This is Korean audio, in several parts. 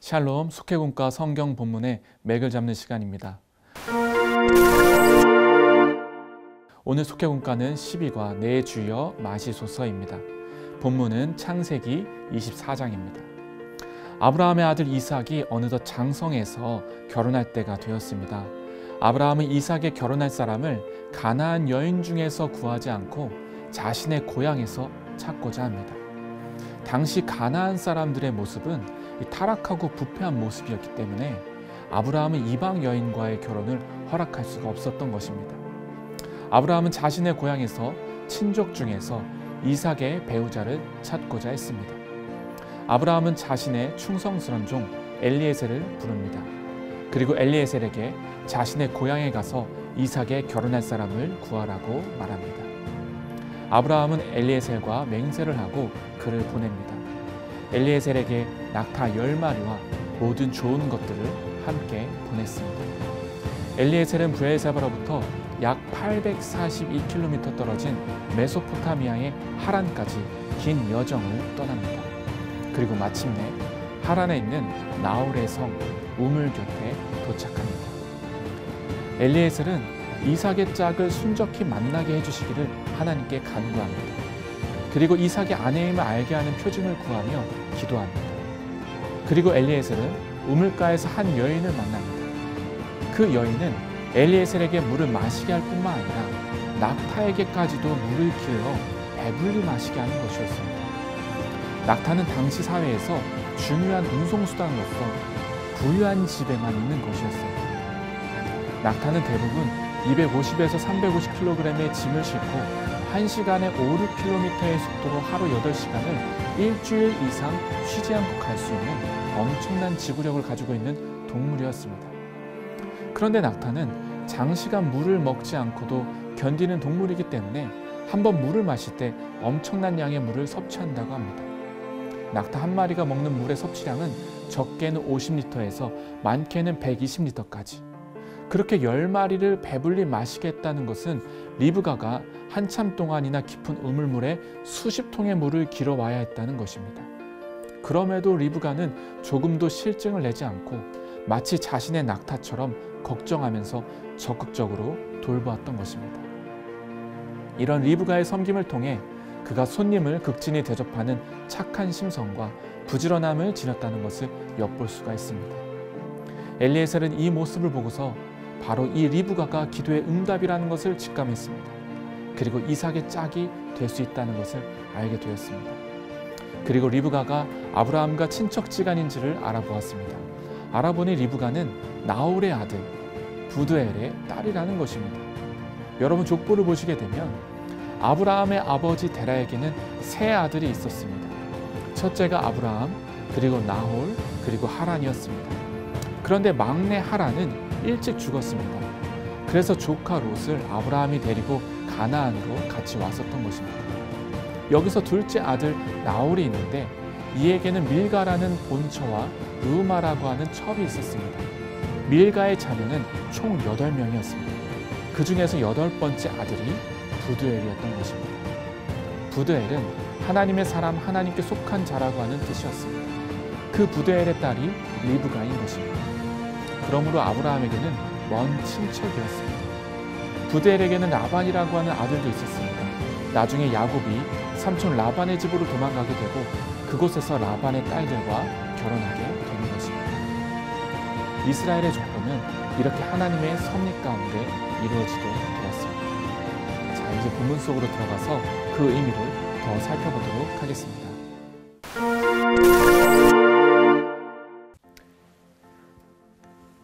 샬롬 속회군과 성경 본문의 맥을 잡는 시간입니다. 오늘 속회군과는 12과 내 주여 마시소서입니다. 본문은 창세기 24장입니다. 아브라함의 아들 이삭이 어느덧 장성해서 결혼할 때가 되었습니다. 아브라함은 이삭의 결혼할 사람을 가나안 여인 중에서 구하지 않고 자신의 고향에서 찾고자 합니다. 당시 가나안 사람들의 모습은 타락하고 부패한 모습이었기 때문에 아브라함은 이방 여인과의 결혼을 허락할 수가 없었던 것입니다. 아브라함은 자신의 고향에서 친족 중에서 이삭의 배우자를 찾고자 했습니다. 아브라함은 자신의 충성스러운 종 엘리에셀을 부릅니다. 그리고 엘리에셀에게 자신의 고향에 가서 이삭의 결혼할 사람을 구하라고 말합니다. 아브라함은 엘리에셀과 맹세를 하고 그를 보냅니다. 엘리에셀에게 낙타 10마리와 모든 좋은 것들을 함께 보냈습니다. 엘리에셀은 브엘세바로부터 약 842km 떨어진 메소포타미아의 하란까지 긴 여정을 떠납니다. 그리고 마침내 하란에 있는 나홀의 성 우물 곁에 도착합니다. 엘리에셀은 이삭의 짝을 순적히 만나게 해주시기를 하나님께 간구합니다. 그리고 이삭의 아내임을 알게 하는 표징을 구하며 기도합니다. 그리고 엘리에셀은 우물가에서 한 여인을 만납니다. 그 여인은 엘리에셀에게 물을 마시게 할 뿐만 아니라 낙타에게까지도 물을 길러 배불리 마시게 하는 것이었습니다. 낙타는 당시 사회에서 중요한 운송수단으로서 부유한 집에만 있는 것이었습니다. 낙타는 대부분 250에서 350kg의 짐을 싣고 1시간에 5, 6km의 속도로 하루 8시간을 일주일 이상 쉬지 않고 갈 수 있는 엄청난 지구력을 가지고 있는 동물이었습니다. 그런데 낙타는 장시간 물을 먹지 않고도 견디는 동물이기 때문에 한번 물을 마실 때 엄청난 양의 물을 섭취한다고 합니다. 낙타 한 마리가 먹는 물의 섭취량은 적게는 50리터에서 많게는 120리터까지. 그렇게 10마리를 배불리 마시겠다는 것은 리브가가 한참 동안이나 깊은 우물물에 수십 통의 물을 길어와야 했다는 것입니다. 그럼에도 리브가는 조금도 실증을 내지 않고 마치 자신의 낙타처럼 걱정하면서 적극적으로 돌보았던 것입니다. 이런 리브가의 섬김을 통해 그가 손님을 극진히 대접하는 착한 심성과 부지런함을 지녔다는 것을 엿볼 수가 있습니다. 엘리에셀은 이 모습을 보고서 바로 이 리브가가 기도의 응답이라는 것을 직감했습니다. 그리고 이삭의 짝이 될 수 있다는 것을 알게 되었습니다. 그리고 리브가가 아브라함과 친척지간인지를 알아보았습니다. 알아보니 리브가는 나홀의 아들 부드엘의 딸이라는 것입니다. 여러분 족보를 보시게 되면 아브라함의 아버지 데라에게는 세 아들이 있었습니다. 첫째가 아브라함, 그리고 나홀, 그리고 하란이었습니다. 그런데 막내 하란은 일찍 죽었습니다. 그래서 조카 롯을 아브라함이 데리고 가나안으로 같이 왔었던 것입니다. 여기서 둘째 아들 나홀이 있는데 이에게는 밀가라는 본처와 르우마라고 하는 첩이 있었습니다. 밀가의 자녀는 총 8명이었습니다. 그 중에서 8번째 아들이 부드엘이었던 것입니다. 부드엘은 하나님의 사람, 하나님께 속한 자라고 하는 뜻이었습니다. 그 부드엘의 딸이 리브가인 것입니다. 그러므로 아브라함에게는 먼 친척이었습니다. 부드엘에게는 라반이라고 하는 아들도 있었습니다. 나중에 야곱이 삼촌 라반의 집으로 도망가게 되고 그곳에서 라반의 딸들과 결혼하게 되는 것입니다. 이스라엘의 족보는 이렇게 하나님의 섭리 가운데 이루어지게 되었습니다. 자, 이제 본문 속으로 들어가서 그 의미를 더 살펴보도록 하겠습니다.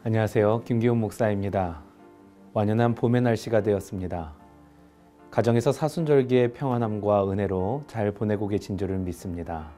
안녕하세요. 김기훈 목사입니다. 완연한 봄의 날씨가 되었습니다. 가정에서 사순절기의 평안함과 은혜로 잘 보내고 계신 줄을 믿습니다.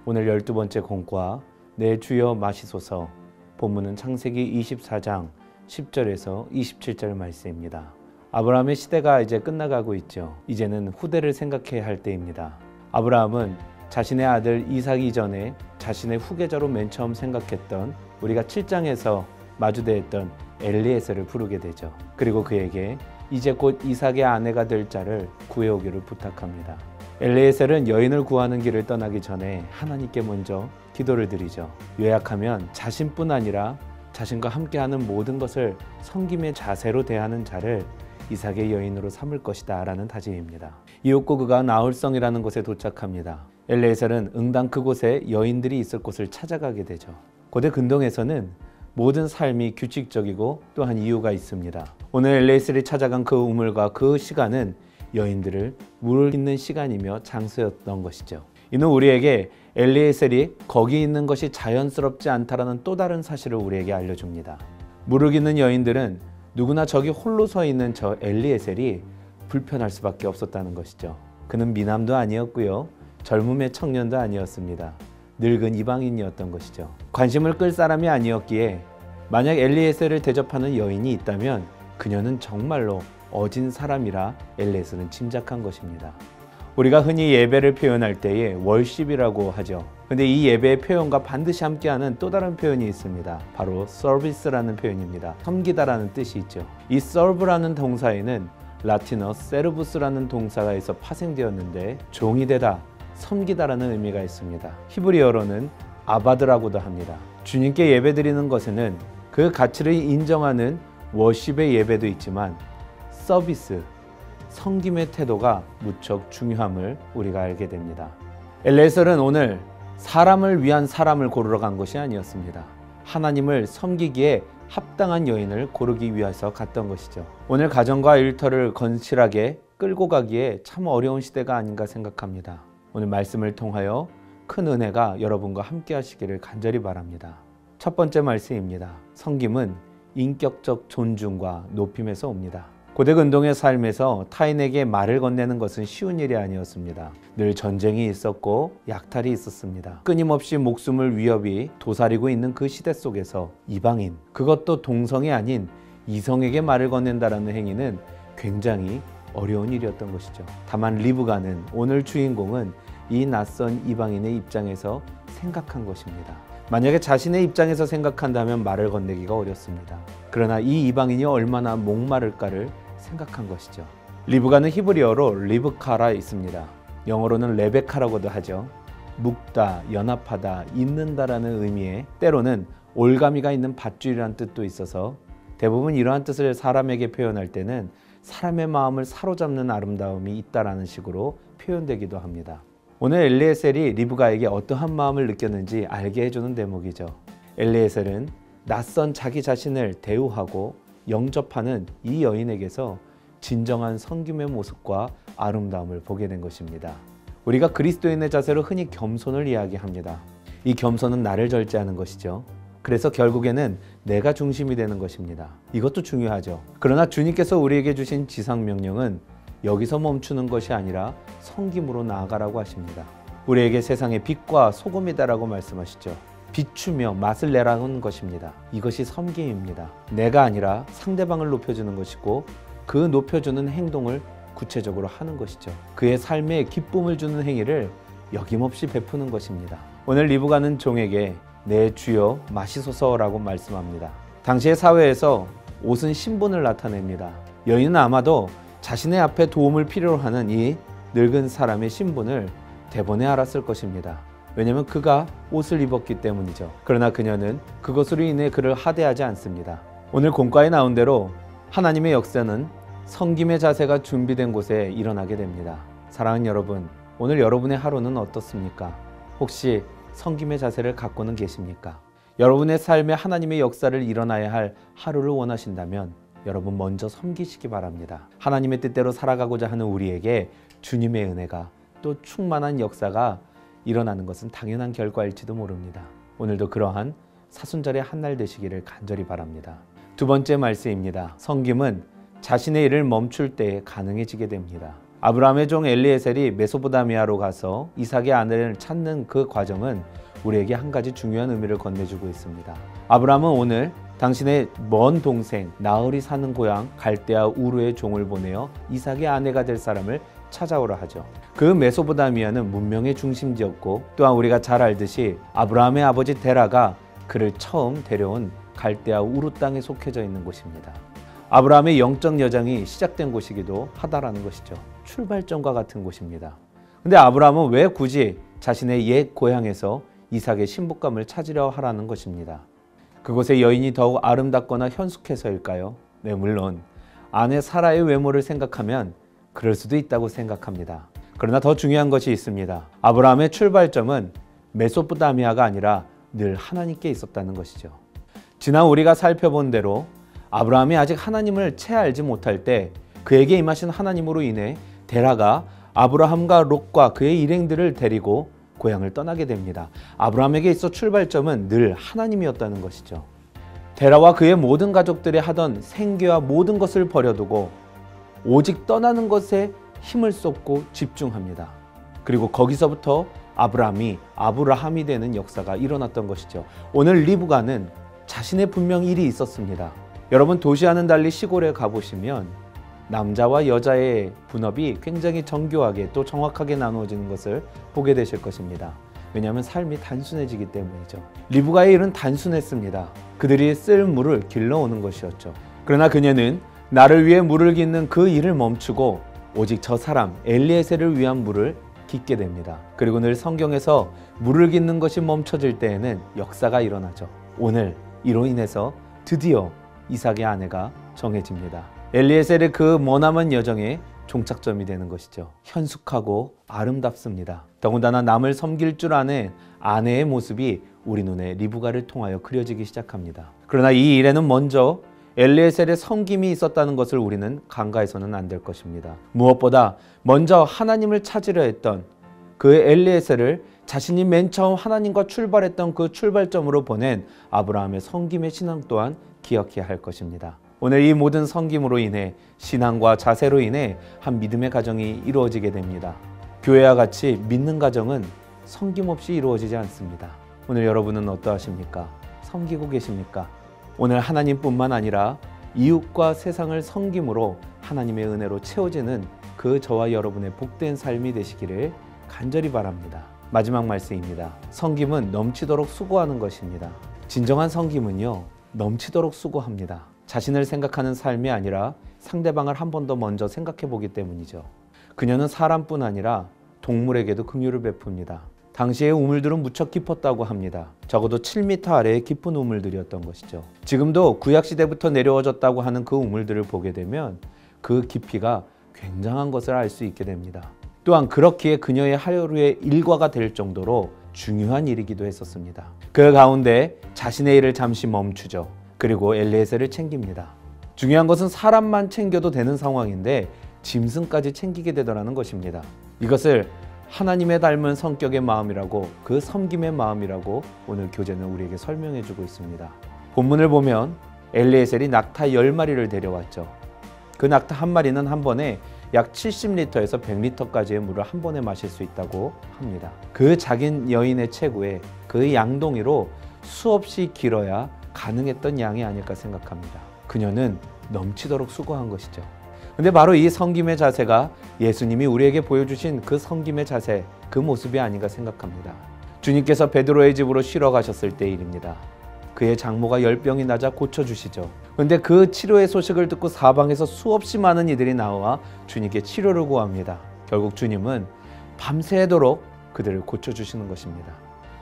오늘 12번째 공과 내 주여 마시소서, 본문은 창세기 24장 10절에서 27절 말씀입니다. 아브라함의 시대가 이제 끝나가고 있죠. 이제는 후대를 생각해야 할 때입니다. 아브라함은 자신의 아들 이삭 이전에 자신의 후계자로 맨 처음 생각했던 우리가 7장에서 마주대했던 엘리에셀을 부르게 되죠. 그리고 그에게 이제 곧 이삭의 아내가 될 자를 구해오기를 부탁합니다. 엘리에셀은 여인을 구하는 길을 떠나기 전에 하나님께 먼저 기도를 드리죠. 요약하면 자신뿐 아니라 자신과 함께하는 모든 것을 섬김의 자세로 대하는 자를 이삭의 여인으로 삼을 것이다 라는 다짐입니다. 이윽고 그가 나홀성이라는 곳에 도착합니다. 엘리에셀은 응당 그곳에 여인들이 있을 곳을 찾아가게 되죠. 고대 근동에서는 모든 삶이 규칙적이고 또한 이유가 있습니다. 오늘 엘리에셀이 찾아간 그 우물과 그 시간은 여인들을 물을 빚는 시간이며 장소였던 것이죠. 이는 우리에게 엘리에셀이 거기 있는 것이 자연스럽지 않다라는 또 다른 사실을 우리에게 알려줍니다. 물을 깃는 여인들은 누구나 저기 홀로 서 있는 저 엘리에셀이 불편할 수밖에 없었다는 것이죠. 그는 미남도 아니었고요, 젊음의 청년도 아니었습니다. 늙은 이방인이었던 것이죠. 관심을 끌 사람이 아니었기에 만약 엘리에셀을 대접하는 여인이 있다면 그녀는 정말로 어진 사람이라 엘리에셀은 짐작한 것입니다. 우리가 흔히 예배를 표현할 때에 월십이라고 하죠. 근데 이 예배의 표현과 반드시 함께하는 또 다른 표현이 있습니다. 바로 서비스라는 표현입니다. 섬기다라는 뜻이 있죠. 이 serve라는 동사에는 라틴어 세르부스라는 동사에서 파생되었는데 종이 되다, 섬기다라는 의미가 있습니다. 히브리어로는 아바드라고도 합니다. 주님께 예배드리는 것에는 그 가치를 인정하는 워십의 예배도 있지만 서비스, 섬김의 태도가 무척 중요함을 우리가 알게 됩니다. 엘리에셀은 오늘 사람을 위한 사람을 고르러 간 것이 아니었습니다. 하나님을 섬기기에 합당한 여인을 고르기 위해서 갔던 것이죠. 오늘 가정과 일터를 건실하게 끌고 가기에 참 어려운 시대가 아닌가 생각합니다. 오늘 말씀을 통하여 큰 은혜가 여러분과 함께 하시기를 간절히 바랍니다. 첫 번째 말씀입니다. 섬김은 인격적 존중과 높임에서 옵니다. 고대 근동의 삶에서 타인에게 말을 건네는 것은 쉬운 일이 아니었습니다. 늘 전쟁이 있었고 약탈이 있었습니다. 끊임없이 목숨을 위협이 도사리고 있는 그 시대 속에서 이방인, 그것도 동성이 아닌 이성에게 말을 건넨다라는 행위는 굉장히 어려운 일이었던 것이죠. 다만 리브가는, 오늘 주인공은 이 낯선 이방인의 입장에서 생각한 것입니다. 만약에 자신의 입장에서 생각한다면 말을 건네기가 어렵습니다. 그러나 이 이방인이 얼마나 목마를까를 생각한 것이죠. 리브가는 히브리어로 리브카라 있습니다. 영어로는 레베카라고도 하죠. 묵다, 연합하다, 잇는다라는 의미의, 때로는 올가미가 있는 밧줄이라는 뜻도 있어서 대부분 이러한 뜻을 사람에게 표현할 때는 사람의 마음을 사로잡는 아름다움이 있다라는 식으로 표현되기도 합니다. 오늘 엘리에셀이 리브가에게 어떠한 마음을 느꼈는지 알게 해주는 대목이죠. 엘리에셀은 낯선 자기 자신을 대우하고 영접하는 이 여인에게서 진정한 섬김의 모습과 아름다움을 보게 된 것입니다. 우리가 그리스도인의 자세로 흔히 겸손을 이야기합니다. 이 겸손은 나를 절제하는 것이죠. 그래서 결국에는 내가 중심이 되는 것입니다. 이것도 중요하죠. 그러나 주님께서 우리에게 주신 지상명령은 여기서 멈추는 것이 아니라 섬김으로 나아가라고 하십니다. 우리에게 세상의 빛과 소금이다라고 말씀하시죠. 비추며 맛을 내라는 것입니다. 이것이 섬김입니다. 내가 아니라 상대방을 높여주는 것이고 그 높여주는 행동을 구체적으로 하는 것이죠. 그의 삶에 기쁨을 주는 행위를 여김없이 베푸는 것입니다. 오늘 리브가는 종에게 내 주여 마시소서라고 말씀합니다. 당시의 사회에서 옷은 신분을 나타냅니다. 여인은 아마도 자신의 앞에 도움을 필요로 하는 이 늙은 사람의 신분을 대번에 알았을 것입니다. 왜냐하면 그가 옷을 입었기 때문이죠. 그러나 그녀는 그것으로 인해 그를 하대하지 않습니다. 오늘 공과에 나온 대로 하나님의 역사는 섬김의 자세가 준비된 곳에 일어나게 됩니다. 사랑하는 여러분, 오늘 여러분의 하루는 어떻습니까? 혹시 섬김의 자세를 갖고는 계십니까? 여러분의 삶에 하나님의 역사를 일어나야 할 하루를 원하신다면 여러분 먼저 섬기시기 바랍니다. 하나님의 뜻대로 살아가고자 하는 우리에게 주님의 은혜가 또 충만한 역사가 일어나는 것은 당연한 결과일지도 모릅니다. 오늘도 그러한 사순절의 한날 되시기를 간절히 바랍니다. 두 번째 말씀입니다. 섬김은 자신의 일을 멈출 때 가능해지게 됩니다. 아브라함의 종 엘리에셀이 메소포타미아로 가서 이삭의 아내를 찾는 그 과정은 우리에게 한 가지 중요한 의미를 건네주고 있습니다. 아브라함은 오늘 당신의 먼 동생 나홀이 사는 고향 갈대아 우르의 종을 보내어 이삭의 아내가 될 사람을 찾아오라 하죠. 그 메소포타미아는 문명의 중심지였고 또한 우리가 잘 알듯이 아브라함의 아버지 데라가 그를 처음 데려온 갈대아 우르 땅에 속해져 있는 곳입니다. 아브라함의 영적 여정이 시작된 곳이기도 하다라는 것이죠. 출발점과 같은 곳입니다. 근데 아브라함은 왜 굳이 자신의 옛 고향에서 이삭의 신부감을 찾으려 하라는 것입니다. 그곳의 여인이 더욱 아름답거나 현숙해서일까요? 네, 물론 아내 사라의 외모를 생각하면 그럴 수도 있다고 생각합니다. 그러나 더 중요한 것이 있습니다. 아브라함의 출발점은 메소포타미아가 아니라 늘 하나님께 있었다는 것이죠. 지난 우리가 살펴본 대로 아브라함이 아직 하나님을 채 알지 못할 때 그에게 임하신 하나님으로 인해 데라가 아브라함과 롯과 그의 일행들을 데리고 고향을 떠나게 됩니다. 아브라함에게 있어 출발점은 늘 하나님이었다는 것이죠. 데라와 그의 모든 가족들이 하던 생계와 모든 것을 버려두고 오직 떠나는 것에 힘을 쏟고 집중합니다. 그리고 거기서부터 아브라함이 되는 역사가 일어났던 것이죠. 오늘 리브가는 자신의 분명 일이 있었습니다. 여러분, 도시와는 달리 시골에 가보시면 남자와 여자의 분업이 굉장히 정교하게 또 정확하게 나누어지는 것을 보게 되실 것입니다. 왜냐하면 삶이 단순해지기 때문이죠. 리브가의 일은 단순했습니다. 그들이 쓸 물을 길러오는 것이었죠. 그러나 그녀는 나를 위해 물을 깃는 그 일을 멈추고 오직 저 사람 엘리에셀을 위한 물을 깃게 됩니다. 그리고 늘 성경에서 물을 깃는 것이 멈춰질 때에는 역사가 일어나죠. 오늘 이로 인해서 드디어 이삭의 아내가 정해집니다. 엘리에셀의 그 머나먼 여정의 종착점이 되는 것이죠. 현숙하고 아름답습니다. 더군다나 남을 섬길 줄 아는 아내의 모습이 우리 눈에 리브가를 통하여 그려지기 시작합니다. 그러나 이 일에는 먼저 엘리에셀의 섬김이 있었다는 것을 우리는 간과해서는 안 될 것입니다. 무엇보다 먼저 하나님을 찾으려 했던 그 엘리에셀을 자신이 맨 처음 하나님과 출발했던 그 출발점으로 보낸 아브라함의 섬김의 신앙 또한 기억해야 할 것입니다. 오늘 이 모든 섬김으로 인해 신앙과 자세로 인해 한 믿음의 가정이 이루어지게 됩니다. 교회와 같이 믿는 가정은 섬김 없이 이루어지지 않습니다. 오늘 여러분은 어떠하십니까? 섬기고 계십니까? 오늘 하나님뿐만 아니라 이웃과 세상을 섬김으로 하나님의 은혜로 채워지는 그 저와 여러분의 복된 삶이 되시기를 간절히 바랍니다. 마지막 말씀입니다. 섬김은 넘치도록 수고하는 것입니다. 진정한 섬김은요, 넘치도록 수고합니다. 자신을 생각하는 삶이 아니라 상대방을 한 번 더 먼저 생각해 보기 때문이죠. 그녀는 사람뿐 아니라 동물에게도 긍휼을 베풉니다. 당시의 우물들은 무척 깊었다고 합니다. 적어도 7m 아래의 깊은 우물들이었던 것이죠. 지금도 구약시대부터 내려워졌다고 하는 그 우물들을 보게 되면 그 깊이가 굉장한 것을 알 수 있게 됩니다. 또한 그렇기에 그녀의 하루의 일과가 될 정도로 중요한 일이기도 했었습니다. 그 가운데 자신의 일을 잠시 멈추죠. 그리고 엘리에셀을 챙깁니다. 중요한 것은 사람만 챙겨도 되는 상황인데 짐승까지 챙기게 되더라는 것입니다. 이것을 하나님의 닮은 성격의 마음이라고, 그 섬김의 마음이라고 오늘 교재는 우리에게 설명해 주고 있습니다. 본문을 보면 엘리에셀이 낙타 10마리를 데려왔죠. 그 낙타 한 마리는 한 번에 약 70리터에서 100리터까지의 물을 한 번에 마실 수 있다고 합니다. 그 작은 여인의 체구에 그 양동이로 수없이 길어야 가능했던 양이 아닐까 생각합니다. 그녀는 넘치도록 수고한 것이죠. 근데 바로 이 섬김의 자세가 예수님이 우리에게 보여주신 그 섬김의 자세, 그 모습이 아닌가 생각합니다. 주님께서 베드로의 집으로 쉬러 가셨을 때 일입니다. 그의 장모가 열병이 나자 고쳐주시죠. 그런데 그 치료의 소식을 듣고 사방에서 수없이 많은 이들이 나와 주님께 치료를 구합니다. 결국 주님은 밤새도록 그들을 고쳐주시는 것입니다.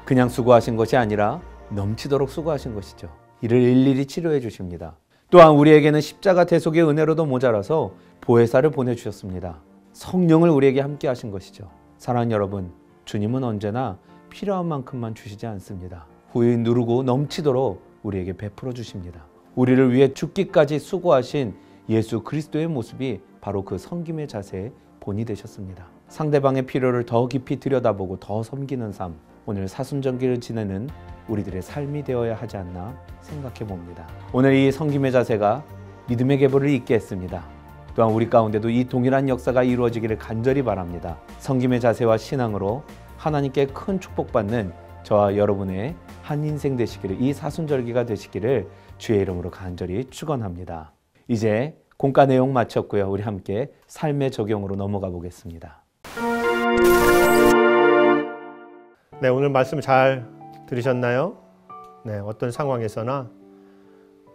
그냥 수고하신 것이 아니라 넘치도록 수고하신 것이죠. 이를 일일이 치료해 주십니다. 또한 우리에게는 십자가 대속의 은혜로도 모자라서 보혜사를 보내주셨습니다. 성령을 우리에게 함께 하신 것이죠. 사랑하는 여러분, 주님은 언제나 필요한 만큼만 주시지 않습니다. 후에 누르고 넘치도록 우리에게 베풀어 주십니다. 우리를 위해 죽기까지 수고하신 예수 그리스도의 모습이 바로 그 섬김의 자세의 본이 되셨습니다. 상대방의 필요를 더 깊이 들여다보고 더 섬기는 삶, 오늘 사순절기를 지내는 우리들의 삶이 되어야 하지 않나 생각해 봅니다. 오늘 이 섬김의 자세가 믿음의 계보를 잇게 했습니다. 또한 우리 가운데도 이 동일한 역사가 이루어지기를 간절히 바랍니다. 섬김의 자세와 신앙으로 하나님께 큰 축복받는 저와 여러분의 한 인생 되시기를, 이 사순절기가 되시기를 주의 이름으로 간절히 축원합니다. 이제 공과 내용 마쳤고요. 우리 함께 삶의 적용으로 넘어가 보겠습니다. 네, 오늘 말씀 잘 들으셨나요? 네, 어떤 상황에서나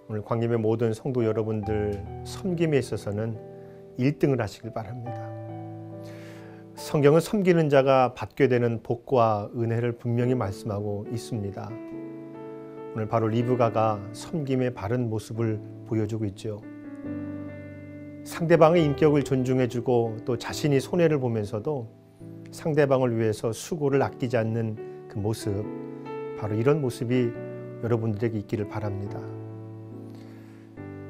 오늘 광림의 모든 성도 여러분들 섬김에 있어서는 1등을 하시길 바랍니다. 성경은 섬기는 자가 받게 되는 복과 은혜를 분명히 말씀하고 있습니다. 오늘 바로 리브가가 섬김의 바른 모습을 보여주고 있죠. 상대방의 인격을 존중해주고 또 자신이 손해를 보면서도 상대방을 위해서 수고를 아끼지 않는 그 모습, 바로 이런 모습이 여러분들에게 있기를 바랍니다.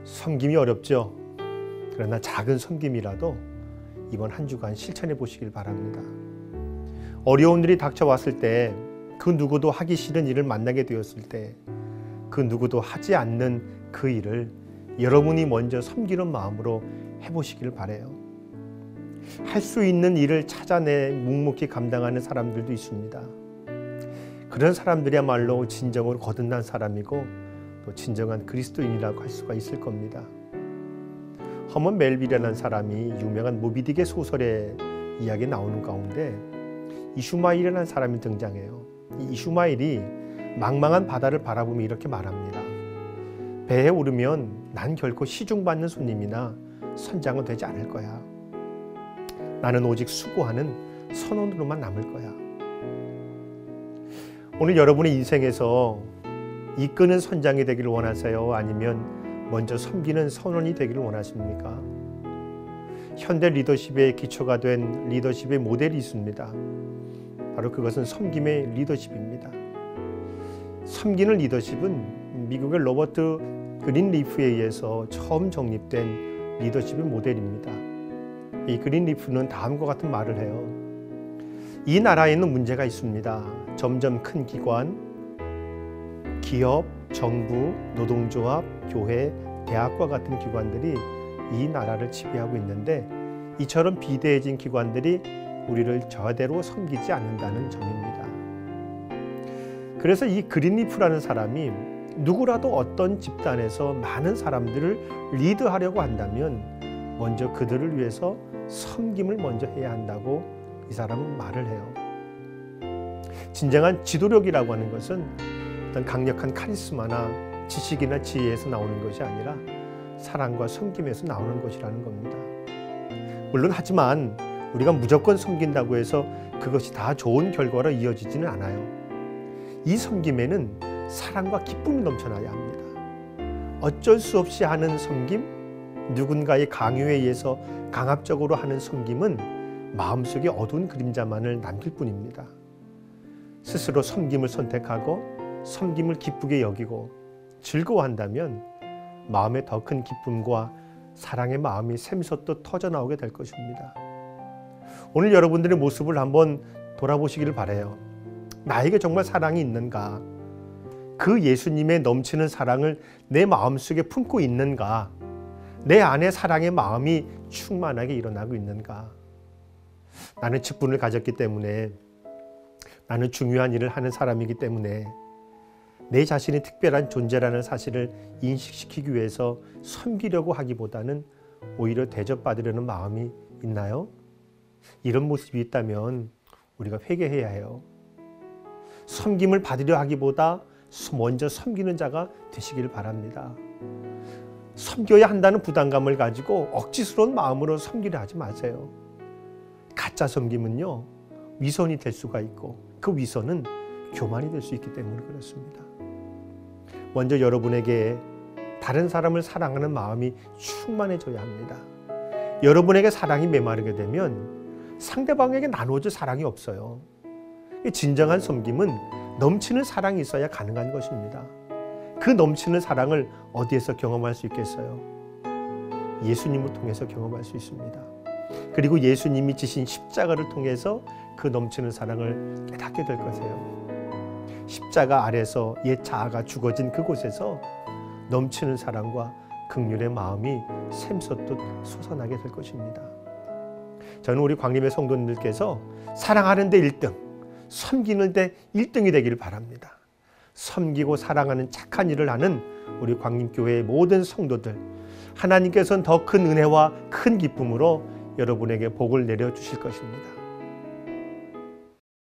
섬김이 어렵죠. 그러나 작은 섬김이라도 이번 한 주간 실천해 보시길 바랍니다. 어려운 일이 닥쳐왔을 때, 그 누구도 하기 싫은 일을 만나게 되었을 때, 그 누구도 하지 않는 그 일을 여러분이 먼저 섬기는 마음으로 해보시길 바라요. 할 수 있는 일을 찾아내 묵묵히 감당하는 사람들도 있습니다. 그런 사람들이야말로 진정으로 거듭난 사람이고 또 진정한 그리스도인이라고 할 수가 있을 겁니다. 허먼 멜빌이라는 사람이 유명한 모비딕의 소설의 이야기에 나오는 가운데 이슈마일이라는 사람이 등장해요. 이 이슈마일이 망망한 바다를 바라보며 이렇게 말합니다. 배에 오르면 난 결코 시중받는 손님이나 선장은 되지 않을 거야. 나는 오직 수고하는 선원으로만 남을 거야. 오늘 여러분의 인생에서 이끄는 선장이 되기를 원하세요? 아니면 먼저 섬기는 선원이 되기를 원하십니까? 현대 리더십의 기초가 된 리더십의 모델이 있습니다. 바로 그것은 섬김의 리더십입니다. 섬기는 리더십은 미국의 로버트 그린리프에 의해서 처음 정립된 리더십의 모델입니다. 이 그린리프는 다음과 같은 말을 해요. 이 나라에는 문제가 있습니다. 점점 큰 기관, 기업, 정부, 노동조합, 교회, 대학과 같은 기관들이 이 나라를 지배하고 있는데 이처럼 비대해진 기관들이 우리를 저대로 섬기지 않는다는 점입니다. 그래서 이 그린리프라는 사람이 누구라도 어떤 집단에서 많은 사람들을 리드하려고 한다면 먼저 그들을 위해서 섬김을 먼저 해야 한다고 이 사람은 말을 해요. 진정한 지도력이라고 하는 것은 어떤 강력한 카리스마나 지식이나 지혜에서 나오는 것이 아니라 사랑과 섬김에서 나오는 것이라는 겁니다. 물론 하지만 우리가 무조건 섬긴다고 해서 그것이 다 좋은 결과로 이어지지는 않아요. 이 섬김에는 사랑과 기쁨이 넘쳐나야 합니다. 어쩔 수 없이 하는 섬김, 누군가의 강요에 의해서 강압적으로 하는 섬김은 마음속에 어두운 그림자만을 남길 뿐입니다. 스스로 섬김을 선택하고 섬김을 기쁘게 여기고 즐거워한다면 마음에 더 큰 기쁨과 사랑의 마음이 샘솟듯 터져나오게 될 것입니다. 오늘 여러분들의 모습을 한번 돌아보시기를 바라요. 나에게 정말 사랑이 있는가? 그 예수님의 넘치는 사랑을 내 마음속에 품고 있는가? 내 안에 사랑의 마음이 충만하게 일어나고 있는가? 나는 직분을 가졌기 때문에, 나는 중요한 일을 하는 사람이기 때문에 내 자신이 특별한 존재라는 사실을 인식시키기 위해서 섬기려고 하기보다는 오히려 대접받으려는 마음이 있나요? 이런 모습이 있다면 우리가 회개해야 해요. 섬김을 받으려 하기보다 먼저 섬기는 자가 되시길 바랍니다. 섬겨야 한다는 부담감을 가지고 억지스러운 마음으로 섬기려 하지 마세요. 가짜 섬김은요, 위선이 될 수가 있고 그 위선은 교만이 될 수 있기 때문에 그렇습니다. 먼저 여러분에게 다른 사람을 사랑하는 마음이 충만해져야 합니다. 여러분에게 사랑이 메마르게 되면 상대방에게 나눠줄 사랑이 없어요. 진정한 섬김은 넘치는 사랑이 있어야 가능한 것입니다. 그 넘치는 사랑을 어디에서 경험할 수 있겠어요? 예수님을 통해서 경험할 수 있습니다. 그리고 예수님이 지신 십자가를 통해서 그 넘치는 사랑을 깨닫게 될 것이에요. 십자가 아래서 옛 자아가 죽어진 그곳에서 넘치는 사랑과 긍휼의 마음이 샘솟듯 솟아나게 될 것입니다. 저는 우리 광림의 성도님들께서 사랑하는 데 1등, 섬기는 데 1등이 되기를 바랍니다. 섬기고 사랑하는 착한 일을 하는 우리 광림교회의 모든 성도들, 하나님께서는 더 큰 은혜와 큰 기쁨으로 여러분에게 복을 내려주실 것입니다.